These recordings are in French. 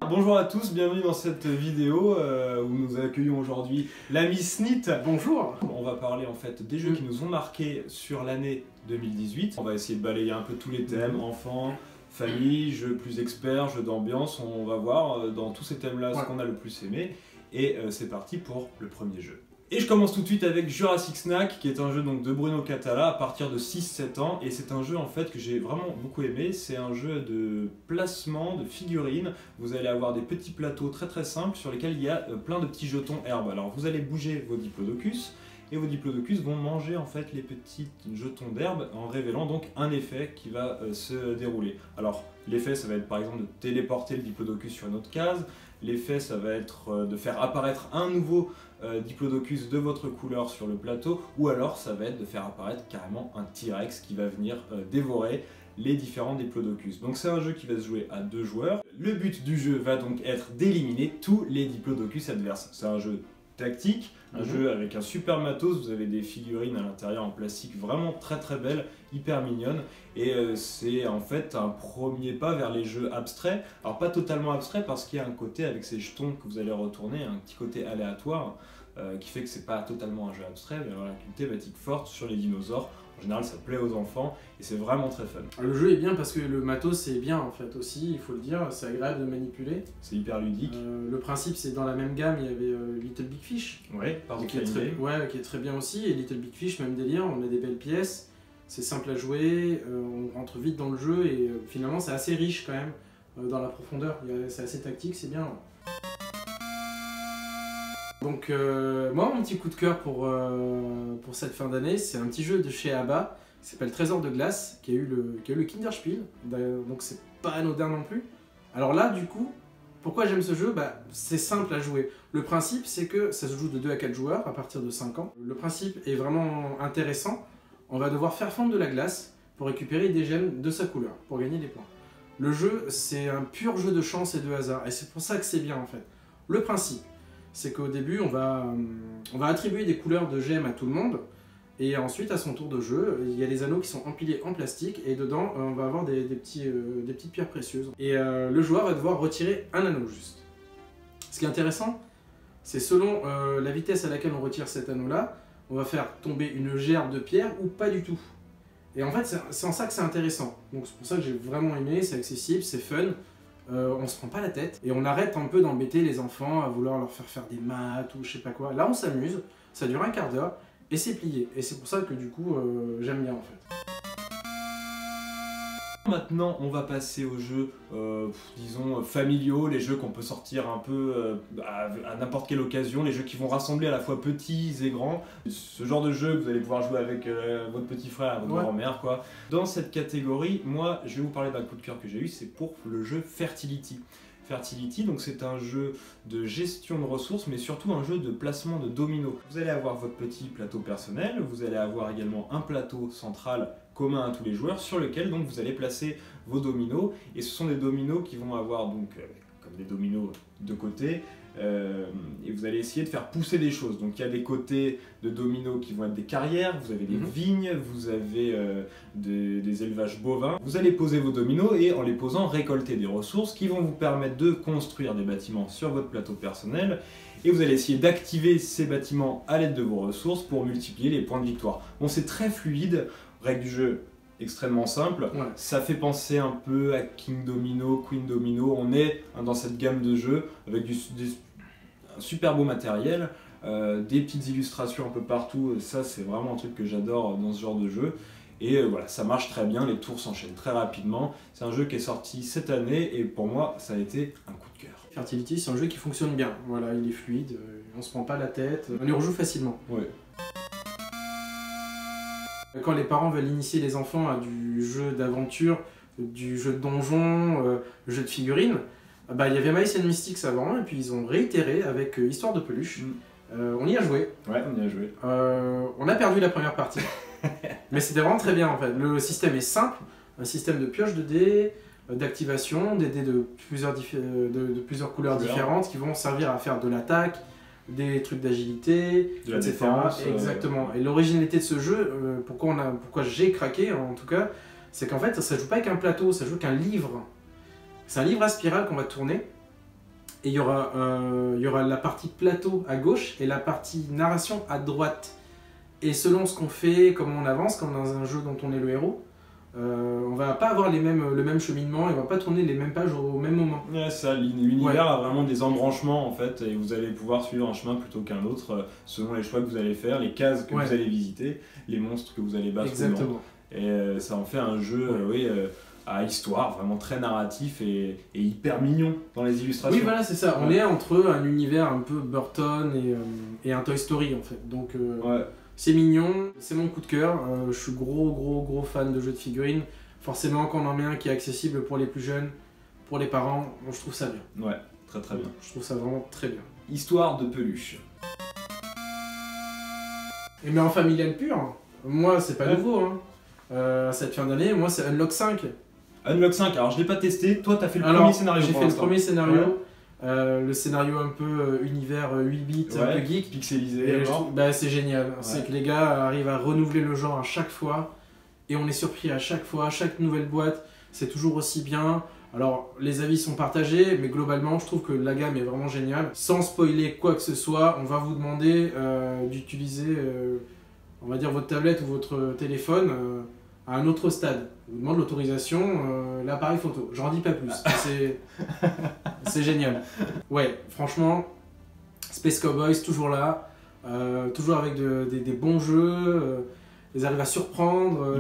Bonjour à tous, bienvenue dans cette vidéo où nous accueillons aujourd'hui l'ami Snit. Bonjour. On va parler en fait des jeux qui nous ont marqués sur l'année 2018. On va essayer de balayer un peu tous les thèmes, enfants, famille, jeux plus experts, jeux d'ambiance. On va voir dans tous ces thèmes-là ce qu'on a le plus aimé. Et c'est parti pour le premier jeu. Et je commence tout de suite avec Jurassic Snack, qui est un jeu donc de Bruno Cathala à partir de 6-7 ans. Et c'est un jeu en fait que j'ai vraiment beaucoup aimé. C'est un jeu de placement, de figurines. Vous allez avoir des petits plateaux très simples sur lesquels il y a plein de petits jetons herbes. Alors vous allez bouger vos diplodocus. Et vos diplodocus vont manger en fait les petits jetons d'herbe en révélant donc un effet qui va se dérouler. Alors l'effet ça va être par exemple de téléporter le diplodocus sur une autre case. L'effet ça va être de faire apparaître un nouveau diplodocus de votre couleur sur le plateau, ou alors ça va être de faire apparaître carrément un T-Rex qui va venir dévorer les différents diplodocus. Donc c'est un jeu qui va se jouer à 2 joueurs. Le but du jeu va donc être d'éliminer tous les diplodocus adverses. C'est un jeu tactique, un jeu avec un super matos, vous avez des figurines à l'intérieur en plastique vraiment très belles, hyper mignonnes, et c'est en fait un premier pas vers les jeux abstraits. Alors pas totalement abstrait parce qu'il y a un côté avec ces jetons que vous allez retourner, un petit côté aléatoire qui fait que c'est pas totalement un jeu abstrait, mais voilà, une thématique forte sur les dinosaures. En général ça plaît aux enfants et c'est vraiment très fun. Le jeu est bien parce que le matos c'est bien en fait aussi, il faut le dire, c'est agréable de manipuler. C'est hyper ludique. Le principe c'est dans la même gamme, il y avait Little Big Fish. Ouais, qui est très bien aussi, et Little Big Fish, même délire, on a des belles pièces, c'est simple à jouer, on rentre vite dans le jeu et finalement c'est assez riche quand même dans la profondeur, c'est assez tactique, c'est bien. Donc moi mon petit coup de cœur pour cette fin d'année, c'est un petit jeu de chez Abba qui s'appelle Trésor de glace, qui a eu le Kinderspiel, donc c'est pas anodin non plus. Alors là du coup, pourquoi j'aime ce jeu? C'est simple à jouer. Le principe c'est que ça se joue de 2 à 4 joueurs à partir de 5 ans. Le principe est vraiment intéressant, on va devoir faire fondre de la glace pour récupérer des gemmes de sa couleur, pour gagner des points. Le jeu c'est un pur jeu de chance et de hasard, et c'est pour ça que c'est bien en fait. Le principe, c'est qu'au début, on va attribuer des couleurs de gemmes à tout le monde, et ensuite, à son tour de jeu, il y a des anneaux qui sont empilés en plastique, et dedans, on va avoir des petites pierres précieuses. Et le joueur va devoir retirer un anneau juste. Ce qui est intéressant, c'est selon la vitesse à laquelle on retire cet anneau-là, on va faire tomber une gerbe de pierre ou pas du tout. Et en fait, c'est en ça que c'est intéressant. Donc c'est pour ça que j'ai vraiment aimé, c'est accessible, c'est fun. On se prend pas la tête et on arrête un peu d'embêter les enfants à vouloir leur faire des maths ou je sais pas quoi. Là on s'amuse, ça dure un quart d'heure et c'est plié. Et c'est pour ça que du coup j'aime bien en fait. Maintenant, on va passer aux jeux, disons, familiaux, les jeux qu'on peut sortir un peu à n'importe quelle occasion, les jeux qui vont rassembler à la fois petits et grands. Ce genre de jeu que vous allez pouvoir jouer avec votre petit frère, votre grand-mère, quoi. Dans cette catégorie, moi, je vais vous parler d'un coup de cœur que j'ai eu, c'est pour le jeu Fertility. Fertility, donc c'est un jeu de gestion de ressources, mais surtout un jeu de placement de dominos. Vous allez avoir votre petit plateau personnel, vous allez avoir également un plateau central commun à tous les joueurs, sur lequel donc vous allez placer vos dominos, et ce sont des dominos qui vont avoir donc comme des dominos de côté, et vous allez essayer de faire pousser des choses. Donc il y a des côtés de dominos qui vont être des carrières, vous avez des vignes, vous avez des élevages bovins. Vous allez poser vos dominos et en les posant récolter des ressources qui vont vous permettre de construire des bâtiments sur votre plateau personnel, et vous allez essayer d'activer ces bâtiments à l'aide de vos ressources pour multiplier les points de victoire. Bon, c'est très fluide, règle du jeu extrêmement simple, ça fait penser un peu à King Domino, Queen Domino, on est dans cette gamme de jeux avec un super beau matériel, des petites illustrations un peu partout, ça c'est vraiment un truc que j'adore dans ce genre de jeu, et voilà, ça marche très bien, les tours s'enchaînent très rapidement, c'est un jeu qui est sorti cette année et pour moi ça a été un coup de cœur. Fertility c'est un jeu qui fonctionne bien, voilà, il est fluide, on se prend pas la tête, on y rejoue facilement. Ouais. Quand les parents veulent initier les enfants à du jeu d'aventure, du jeu de donjon, jeu de figurines, il y avait Mice and Mystics avant, et puis ils ont réitéré avec Histoire de peluche. On y a joué. Ouais, on y a joué. On a perdu la première partie. Mais c'était vraiment très bien en fait. Le système est simple, un système de pioche de dés, d'activation, des dés de plusieurs couleurs différentes qui vont servir à faire de l'attaque, des trucs d'agilité, de la défense. Exactement. Et l'originalité de ce jeu, pourquoi j'ai craqué en tout cas, c'est qu'en fait ça joue pas avec un plateau, ça joue avec un livre. C'est un livre à spirale qu'on va tourner Et il y aura la partie plateau à gauche et la partie narration à droite. Et selon ce qu'on fait, comment on avance, comme dans un jeu dont on est le héros, on va pas avoir le même cheminement et on va pas tourner les mêmes pages au même moment. Ouais, ça, l'univers a vraiment des embranchements en fait, et vous allez pouvoir suivre un chemin plutôt qu'un autre selon les choix que vous allez faire, les cases que vous allez visiter, les monstres que vous allez battre. Exactement. Et ça en fait un jeu à histoire, vraiment très narratif et hyper mignon dans les illustrations. Oui, voilà, c'est ça. On est entre un univers un peu Burton et un Toy Story en fait. Donc, c'est mignon, c'est mon coup de cœur. Je suis gros fan de jeux de figurines. Forcément, quand on en met un qui est accessible pour les plus jeunes, pour les parents, je trouve ça bien. Ouais, très bien. Je trouve ça vraiment très bien. Histoire de peluche. Et mais en familial pur, moi c'est pas nouveau. Hein. Cette fin d'année, moi c'est Unlock 5. Unlock 5, alors je l'ai pas testé. Toi, t'as fait le premier scénario. J'ai fait le premier scénario. Ouais. Le scénario un peu univers 8 bits, un peu geek. Pixelisé. C'est génial. C'est que les gars arrivent à renouveler le genre à chaque fois. Et on est surpris à chaque fois. Chaque nouvelle boîte, c'est toujours aussi bien. Alors, les avis sont partagés, mais globalement, je trouve que la gamme est vraiment géniale. Sans spoiler quoi que ce soit, on va vous demander d'utiliser, on va dire, votre tablette ou votre téléphone à un autre stade. On vous demande l'autorisation, l'appareil photo. J'en dis pas plus. C'est génial. Ouais, franchement, Space Cowboys, toujours là. Toujours avec des bons jeux. Ils arrivent à surprendre.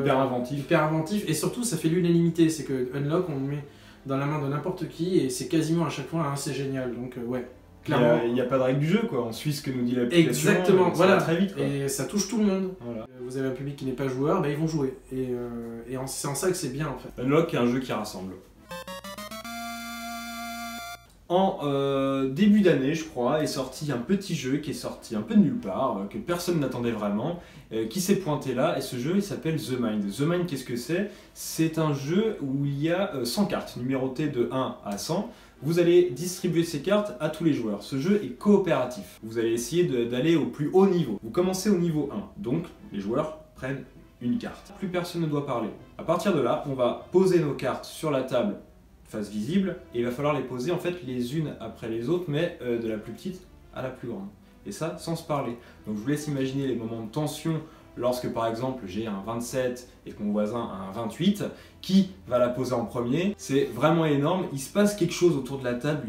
Hyper inventif. Et surtout, ça fait l'unanimité. C'est que Unlock, on le met dans la main de n'importe qui et c'est quasiment à chaque fois c'est génial. Donc, ouais. Clairement. Il n'y a pas de règle du jeu, quoi. On suit ce que nous dit l'application. Exactement, ça va très vite, quoi. Et ça touche tout le monde. Voilà. Vous avez un public qui n'est pas joueur, ils vont jouer. Et c'est en ça que c'est bien, en fait. Unlock est un jeu qui rassemble. En début d'année, je crois, est sorti un petit jeu qui est sorti un peu de nulle part, que personne n'attendait vraiment, qui s'est pointé là, et ce jeu il s'appelle The Mind. The Mind, qu'est-ce que c'est? C'est un jeu où il y a 100 cartes, numérotées de 1 à 100. Vous allez distribuer ces cartes à tous les joueurs. Ce jeu est coopératif. Vous allez essayer d'aller au plus haut niveau. Vous commencez au niveau 1, donc les joueurs prennent une carte. Plus personne ne doit parler. À partir de là, on va poser nos cartes sur la table face visible, et il va falloir les poser en fait les unes après les autres, mais de la plus petite à la plus grande. Et ça, sans se parler. Donc je vous laisse imaginer les moments de tension lorsque par exemple j'ai un 27 et que mon voisin a un 28, qui va la poser en premier. C'est vraiment énorme, il se passe quelque chose autour de la table,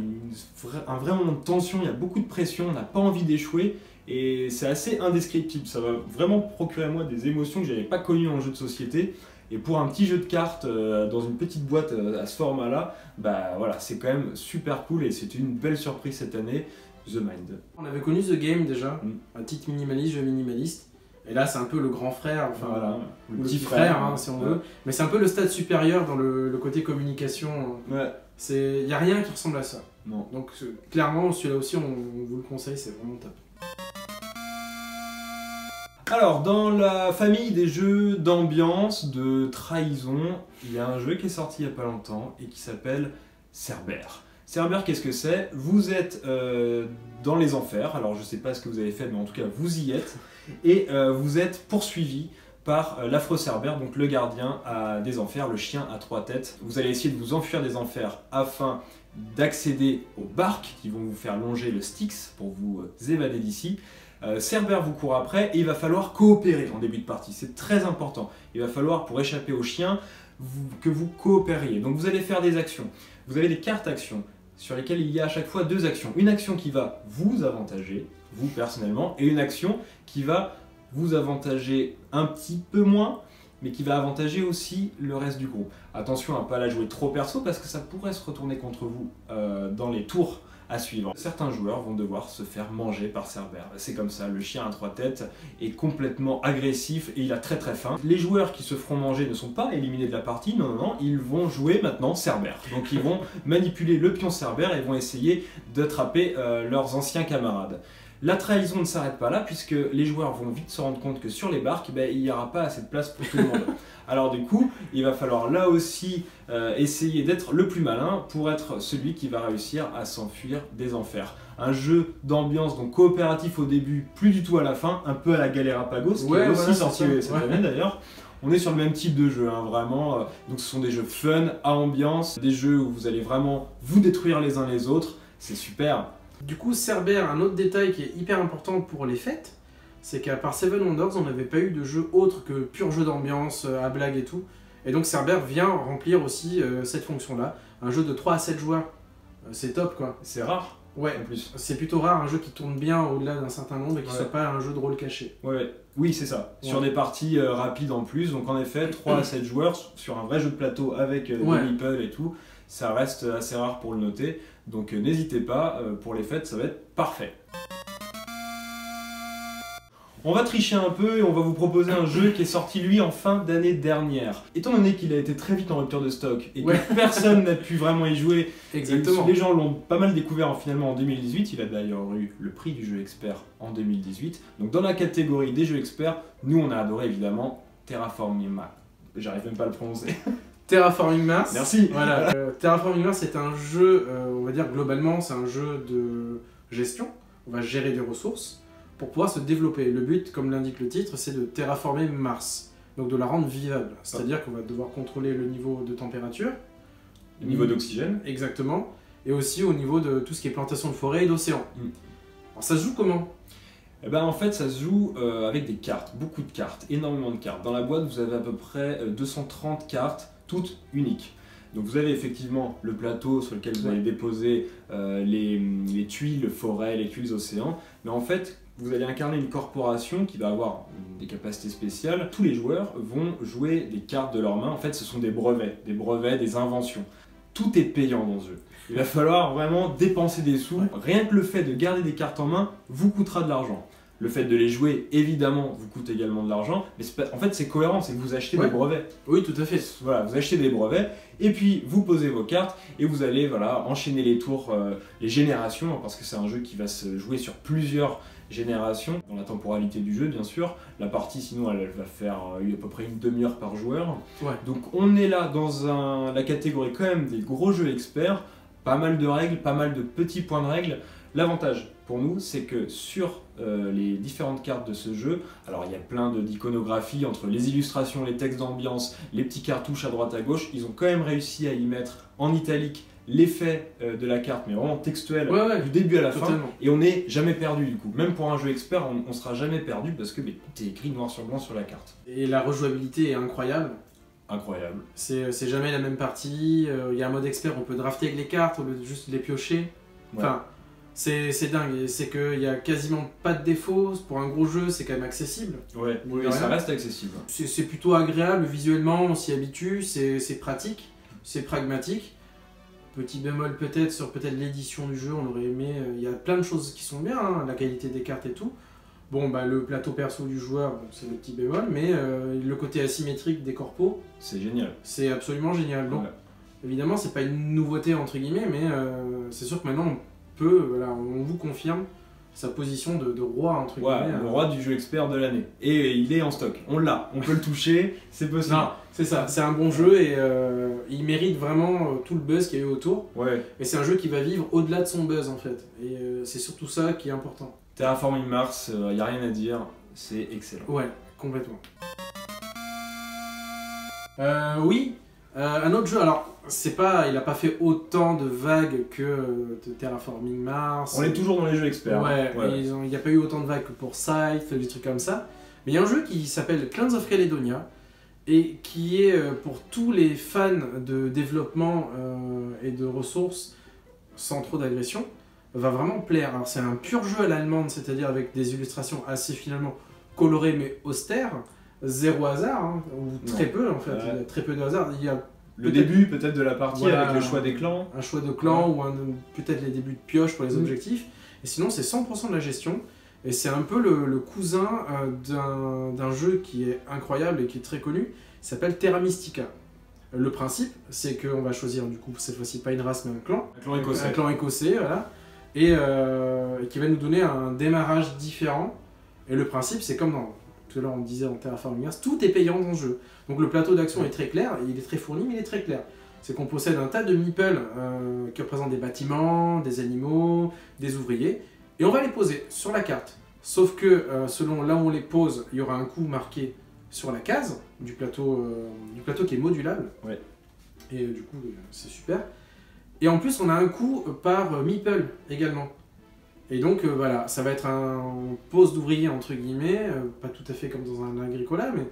un vrai moment de tension, il y a beaucoup de pression, on n'a pas envie d'échouer, et c'est assez indescriptible. Ça va vraiment procurer à moi des émotions que je n'avais pas connues en jeu de société. Et pour un petit jeu de cartes dans une petite boîte à ce format-là, voilà, c'est quand même super cool et c'est une belle surprise cette année, The Mind. On avait connu The Game déjà, un titre minimaliste, jeu minimaliste. Et là, c'est un peu le grand frère, enfin voilà, le petit frère, si on veut. Mais c'est un peu le stade supérieur dans le côté communication. Ouais. Il n'y a rien qui ressemble à ça. Non. Donc clairement, celui-là aussi, on vous le conseille, c'est vraiment top. Alors, dans la famille des jeux d'ambiance, de trahison, il y a un jeu qui est sorti il n'y a pas longtemps et qui s'appelle Cerbère. Cerbère, qu'est-ce que c'est? Vous êtes dans les enfers, alors je ne sais pas ce que vous avez fait, mais en tout cas vous y êtes, et vous êtes poursuivi par l'affreux Cerbère, donc le gardien des enfers, le chien à 3 têtes. Vous allez essayer de vous enfuir des enfers afin d'accéder aux barques qui vont vous faire longer le Styx pour vous évader d'ici. Cerbère vous court après et il va falloir coopérer en début de partie, c'est très important. Il va falloir, pour échapper au chien, que vous coopériez. Donc vous allez faire des actions. Vous avez des cartes actions sur lesquelles il y a à chaque fois 2 actions. Une action qui va vous avantager, vous personnellement, et une action qui va vous avantager un petit peu moins, mais qui va avantager aussi le reste du groupe. Attention à ne pas la jouer trop perso parce que ça pourrait se retourner contre vous dans les tours à suivre. Certains joueurs vont devoir se faire manger par Cerbère. C'est comme ça, le chien à 3 têtes est complètement agressif et il a très faim. Les joueurs qui se feront manger ne sont pas éliminés de la partie, non, ils vont jouer maintenant Cerbère. Donc ils vont manipuler le pion Cerbère et vont essayer d'attraper leurs anciens camarades. La trahison ne s'arrête pas là puisque les joueurs vont vite se rendre compte que sur les barques, il n'y aura pas assez de place pour tout le monde. Alors du coup, il va falloir là aussi essayer d'être le plus malin pour être celui qui va réussir à s'enfuir des enfers. Un jeu d'ambiance donc coopératif au début, plus du tout à la fin, un peu à la Galérapagos, qui est aussi sorti cette année d'ailleurs. On est sur le même type de jeu, vraiment. Donc ce sont des jeux fun, à ambiance, des jeux où vous allez vraiment vous détruire les uns les autres. c'est super. Du coup, Cerbère, un autre détail qui est hyper important pour les fêtes, c'est qu'à part Seven Wonders, on n'avait pas eu de jeu autre que pur jeu d'ambiance, à blague et tout. Et donc Cerbère vient remplir aussi cette fonction-là. Un jeu de 3 à 7 joueurs, c'est top quoi. C'est rare. Ouais, en plus. C'est plutôt rare un jeu qui tourne bien au-delà d'un certain nombre et qui Ouais. soit pas un jeu de rôle caché. Ouais, oui, c'est ça. Ouais. Sur des parties rapides en plus, donc en effet, 3 à 7 joueurs sur un vrai jeu de plateau avec Ouais. des meeples et tout, ça reste assez rare pour le noter. Donc n'hésitez pas, pour les fêtes, ça va être parfait. On va tricher un peu et on va vous proposer un jeu qui est sorti lui en fin d'année dernière. Étant donné qu'il a été très vite en rupture de stock et que Ouais. personne n'a pu vraiment y jouer, Exactement. et les gens l'ont pas mal découvert finalement en 2018, il a d'ailleurs eu le prix du jeu expert en 2018. Donc dans la catégorie des jeux experts, nous on a adoré évidemment Terraforming Mars. J'arrive même pas à le prononcer. Terraforming Mars. Merci. Voilà. Terraforming Mars, c'est un jeu, on va dire globalement, c'est un jeu de gestion. On va gérer des ressources pour pouvoir se développer. Le but, comme l'indique le titre, c'est de terraformer Mars, donc de la rendre vivable. C'est-à-dire qu'on va devoir contrôler le niveau de température, Le niveau d'oxygène. exactement, et aussi au niveau de tout ce qui est plantation de forêt et d'océan. Mm. Alors ça se joue comment? Eh ben, en fait, ça se joue avec des cartes, beaucoup de cartes, énormément de cartes. Dans la boîte, vous avez à peu près 230 cartes, toutes uniques. Donc vous avez effectivement le plateau sur lequel vous allez déposer les tuiles forêt, les tuiles océans. Mais en fait, vous allez incarner une corporation qui va avoir des capacités spéciales. Tous les joueurs vont jouer des cartes de leurs mains. En fait, ce sont des brevets, des inventions. Tout est payant dans ce jeu. Il va falloir vraiment dépenser des sous. Rien que le fait de garder des cartes en main vous coûtera de l'argent. Le fait de les jouer, évidemment, vous coûte également de l'argent. Mais en fait, c'est cohérent, c'est que vous achetez des brevets. Oui, tout à fait. Voilà, vous achetez des brevets, et puis vous posez vos cartes, et vous allez voilà, enchaîner les tours, les générations, parce que c'est un jeu qui va se jouer sur plusieurs générations, dans la temporalité du jeu, bien sûr. La partie, sinon, elle va faire à peu près une demi-heure par joueur. Ouais. Donc on est là dans la catégorie quand même des gros jeux experts, pas mal de règles, pas mal de petits points de règles. L'avantage pour nous, c'est que sur les différentes cartes de ce jeu, alors il y a plein d'iconographie entre les illustrations, les textes d'ambiance, les petits cartouches à droite à gauche, ils ont quand même réussi à y mettre en italique l'effet de la carte, mais vraiment textuel, du début à la fin, et on n'est jamais perdu du coup. Même pour un jeu expert, on sera jamais perdu parce que tout est écrit noir sur blanc sur la carte. Et la rejouabilité est incroyable. Incroyable. C'est jamais la même partie, il y a un mode expert, on peut drafter avec les cartes au lieu de juste les piocher. Enfin, c'est dingue, c'est qu'il n'y a quasiment pas de défauts, pour un gros jeu c'est quand même accessible. Ouais, oui, ça reste accessible. C'est plutôt agréable visuellement, on s'y habitue, c'est pratique, c'est pragmatique. Petit bémol peut-être sur l'édition du jeu, on aurait aimé, il y a plein de choses qui sont bien, hein, la qualité des cartes et tout. Bon, bah le plateau perso du joueur, bon, c'est le petit bémol, mais le côté asymétrique des corpos, c'est génial. C'est absolument génial. Donc, évidemment, c'est pas une nouveauté entre guillemets, mais c'est sûr que maintenant on vous confirme sa position de roi entre guillemets. Le roi du jeu expert de l'année. Et il est en stock. On l'a, on peut le toucher, c'est possible. Non, c'est ça, c'est un bon jeu et il mérite vraiment tout le buzz qu'il y a eu autour. Ouais. Et c'est un jeu qui va vivre au-delà de son buzz en fait. Et c'est surtout ça qui est important. Terraforming Mars, il n'y a rien à dire, c'est excellent. Ouais, complètement. Oui, un autre jeu, alors il a pas fait autant de vagues que de Terraforming Mars. On est toujours dans les jeux experts. Ouais. Il n'y a pas eu autant de vagues que pour Scythe, des trucs comme ça. Mais il y a un jeu qui s'appelle Clans of Caledonia et qui est pour tous les fans de développement et de ressources sans trop d'agression, va vraiment plaire. Alors c'est un pur jeu à l'allemande, c'est-à-dire avec des illustrations assez finalement colorées mais austères, zéro hasard, hein, ou très peu en fait, il y a très peu de hasard. Il y a le début peut-être de la partie avec le choix des clans. Un choix de clans ou peut-être les débuts de pioche pour les objectifs. Et sinon c'est 100% de la gestion. Et c'est un peu le cousin d'un jeu qui est incroyable et qui est très connu, il s'appelle Terra Mystica. Le principe, c'est qu'on va choisir du coup cette fois-ci pas une race mais un clan. Un clan écossais. Un clan écossais, voilà. Et qui va nous donner un démarrage différent. Et le principe, c'est comme tout à l'heure on disait en Terraforming Mars, tout est payant dans le jeu. Donc le plateau d'action est très clair, il est très fourni, mais il est très clair. C'est qu'on possède un tas de meeples qui représentent des bâtiments, des animaux, des ouvriers, et on va les poser sur la carte. Sauf que selon là où on les pose, il y aura un coût marqué sur la case du plateau qui est modulable. Ouais. Et du coup, c'est super. Et en plus, on a un coup par meeple également. Et donc voilà, ça va être un pose d'ouvrier entre guillemets, pas tout à fait comme dans un agricola, mais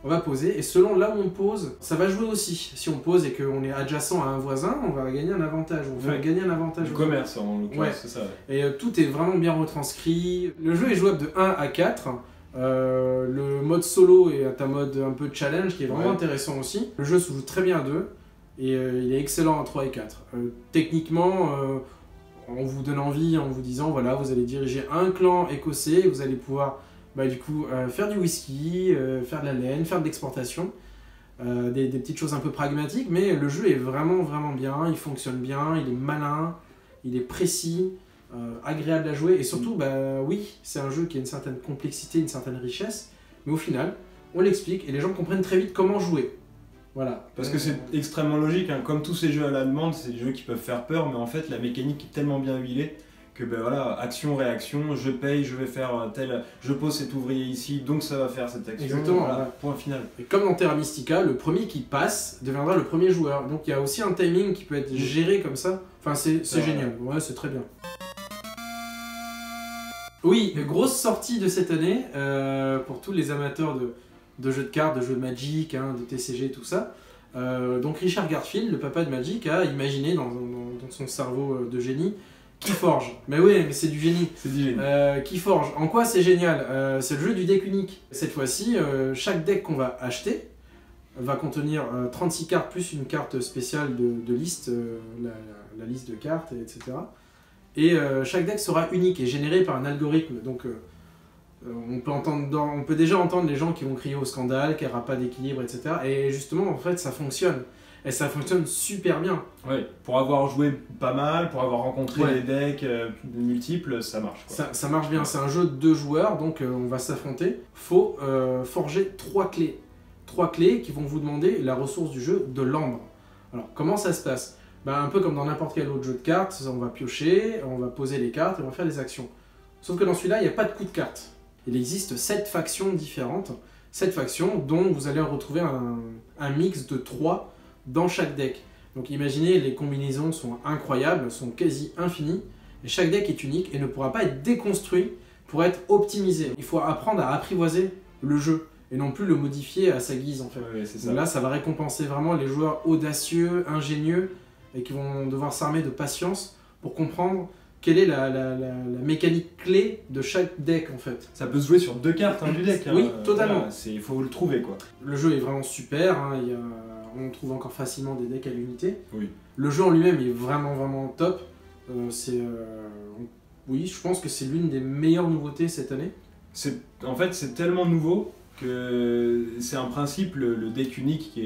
on va poser. Et selon là où on pose, ça va jouer aussi. Si on pose et qu'on est adjacent à un voisin, on va gagner un avantage. On va gagner un avantage. Du commerce en l'occurrence, c'est ça. Et tout est vraiment bien retranscrit. Le jeu est jouable de 1 à 4. Le mode solo est un mode un peu challenge qui est vraiment intéressant aussi. Le jeu se joue très bien à 2 et il est excellent à 3 et 4. Techniquement, on vous donne envie en vous disant voilà, vous allez diriger un clan écossais et vous allez pouvoir du coup faire du whisky, faire de la laine, faire de l'exportation. Des petites choses un peu pragmatiques, mais le jeu est vraiment bien, il fonctionne bien, il est malin, il est précis. Agréable à jouer et surtout oui, c'est un jeu qui a une certaine complexité, une certaine richesse, mais au final on l'explique et les gens comprennent très vite comment jouer. Voilà. Parce que c'est extrêmement logique, hein. Comme tous ces jeux à la demande, c'est des jeux qui peuvent faire peur, mais en fait la mécanique est tellement bien huilée que voilà, action, réaction, je paye, je vais faire je pose cet ouvrier ici, donc ça va faire cette action. Exactement, voilà, point final. Et comme dans Terra Mystica, le premier qui passe deviendra le premier joueur, donc il y a aussi un timing qui peut être géré comme ça, enfin c'est génial, ouais, c'est très bien. Oui, grosse sortie de cette année pour tous les amateurs de jeux de cartes, de jeux de Magic, de TCG, tout ça. Donc Richard Garfield, le papa de Magic, a imaginé dans son cerveau de génie Keyforge. Mais oui, mais c'est du génie. C'est du génie. Keyforge, en quoi c'est génial? C'est le jeu du deck unique. Cette fois-ci, chaque deck qu'on va acheter va contenir 36 cartes plus une carte spéciale de liste, la liste de cartes, etc. Et chaque deck sera unique et généré par un algorithme. Donc on peut déjà entendre les gens qui vont crier au scandale, qu'il n'y aura pas d'équilibre, etc. Et justement, en fait, ça fonctionne. Et ça fonctionne super bien. Ouais, pour avoir joué pas mal, pour avoir rencontré des decks multiples, ça marche. Quoi. Ça marche bien. C'est un jeu de 2 joueurs, donc on va s'affronter. Faut forger 3 clés. 3 clés qui vont vous demander la ressource du jeu de l'ambre. Alors, comment ça se passe? Un peu comme dans n'importe quel autre jeu de cartes, on va piocher, on va poser les cartes et on va faire des actions. Sauf que dans celui-là, il n'y a pas de coup de carte. Il existe 7 factions différentes, 7 factions dont vous allez retrouver un mix de 3 dans chaque deck. Donc imaginez, les combinaisons sont incroyables, sont quasi infinies, et chaque deck est unique et ne pourra pas être déconstruit pour être optimisé. Il faut apprendre à apprivoiser le jeu et non plus le modifier à sa guise en fait. Ouais, c'est ça. Donc là, ça va récompenser vraiment les joueurs audacieux, ingénieux, et qui vont devoir s'armer de patience pour comprendre quelle est la mécanique clé de chaque deck en fait. Ça peut se jouer sur 2 cartes du deck. Oui, totalement. Voilà, il faut le trouver quoi. Le jeu est vraiment super, on trouve encore facilement des decks à l'unité. Oui. Le jeu en lui-même est vraiment top. Oui, je pense que c'est l'une des meilleures nouveautés cette année. En fait, c'est tellement nouveau que c'est un principe, le deck unique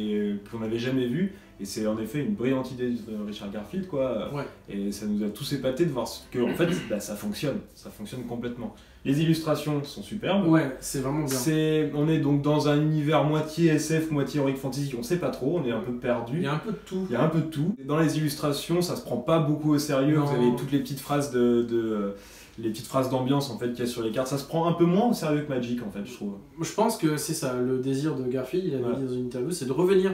qu'on n'avait jamais vu. Et c'est en effet une brillante idée de Richard Garfield, quoi. Ouais. Et ça nous a tous épatés de voir que en fait, ça fonctionne complètement. Les illustrations sont superbes. Ouais, c'est vraiment bien. On est donc dans un univers moitié SF, moitié Heroic Fantasy, on sait pas trop, on est un peu perdu. Il y a un peu de tout. Il y a un peu de tout. Dans les illustrations, ça se prend pas beaucoup au sérieux. Non. Vous avez toutes les petites phrases les petites phrases d'ambiance en fait qu'il y a sur les cartes, ça se prend un peu moins au sérieux que Magic en fait, je trouve. Je pense que c'est ça, le désir de Garfield, il avait dit dans une interview, c'est de revenir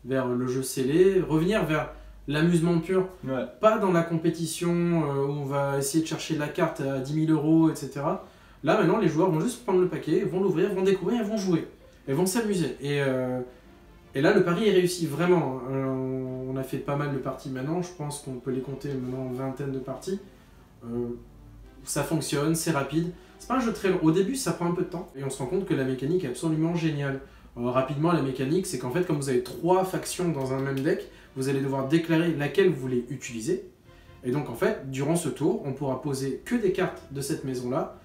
vers le jeu scellé, revenir vers l'amusement pur. Ouais. Pas dans la compétition où on va essayer de chercher la carte à 10 000 €, etc. Là maintenant, les joueurs vont juste prendre le paquet, vont l'ouvrir, vont découvrir et vont jouer. Et vont s'amuser. Et là, le pari est réussi, vraiment. On a fait pas mal de parties maintenant, je pense qu'on peut les compter maintenant en vingtaine de parties. Ça fonctionne, c'est rapide. C'est pas un jeu très long. Au début, ça prend un peu de temps. Et on se rend compte que la mécanique est absolument géniale. Rapidement, la mécanique, c'est qu'en fait, comme vous avez 3 factions dans un même deck, vous allez devoir déclarer laquelle vous voulez utiliser. Et donc, en fait, durant ce tour, on pourra poser que des cartes de cette maison-là,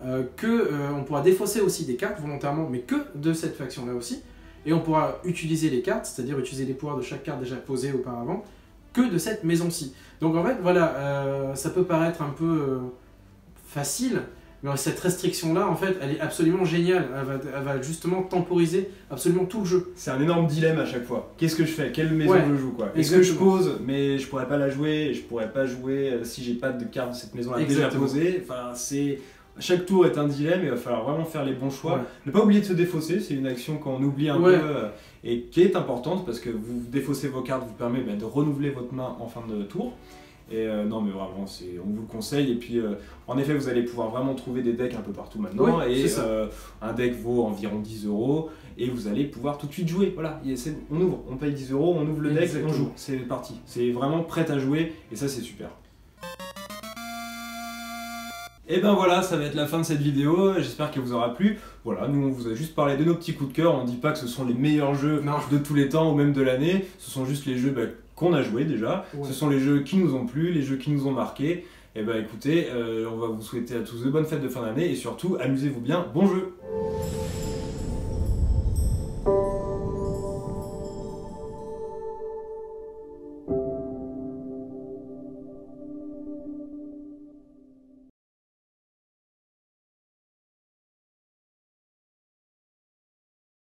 on pourra défausser aussi des cartes volontairement, mais que de cette faction-là aussi. Et on pourra utiliser les cartes, c'est-à-dire utiliser les pouvoirs de chaque carte déjà posée auparavant, que de cette maison-ci. Donc, en fait, voilà, ça peut paraître un peu facile, mais cette restriction-là, en fait, elle est absolument géniale. Elle va justement temporiser absolument tout le jeu. C'est un énorme dilemme à chaque fois. Qu'est-ce que je fais? Quelle maison je joue, quoi? Est-ce que je pose, mais je pourrais pas la jouer, et je pourrais pas jouer si j'ai pas de carte de cette maison-là déjà posée. Enfin, Chaque tour est un dilemme et il va falloir vraiment faire les bons choix. Ouais. Ne pas oublier de se défausser, c'est une action qu'on oublie un peu et qui est importante parce que vous défaussez vos cartes vous permet de renouveler votre main en fin de tour. Et non mais vraiment, on vous le conseille. Et puis en effet, vous allez pouvoir vraiment trouver des decks un peu partout maintenant. Et un deck vaut environ 10 € et vous allez pouvoir tout de suite jouer. Voilà, on ouvre, on paye 10 €, on ouvre le deck et on joue. C'est parti. C'est vraiment prêt à jouer et ça c'est super. Et ben voilà, ça va être la fin de cette vidéo, j'espère qu'elle vous aura plu. Voilà, nous on vous a juste parlé de nos petits coups de cœur, on ne dit pas que ce sont les meilleurs jeux de tous les temps ou même de l'année, ce sont juste les jeux qu'on a joués déjà, ce sont les jeux qui nous ont plu, les jeux qui nous ont marqués. Et ben écoutez, on va vous souhaiter à tous de bonnes fêtes de fin d'année et surtout, amusez-vous bien, bon jeu!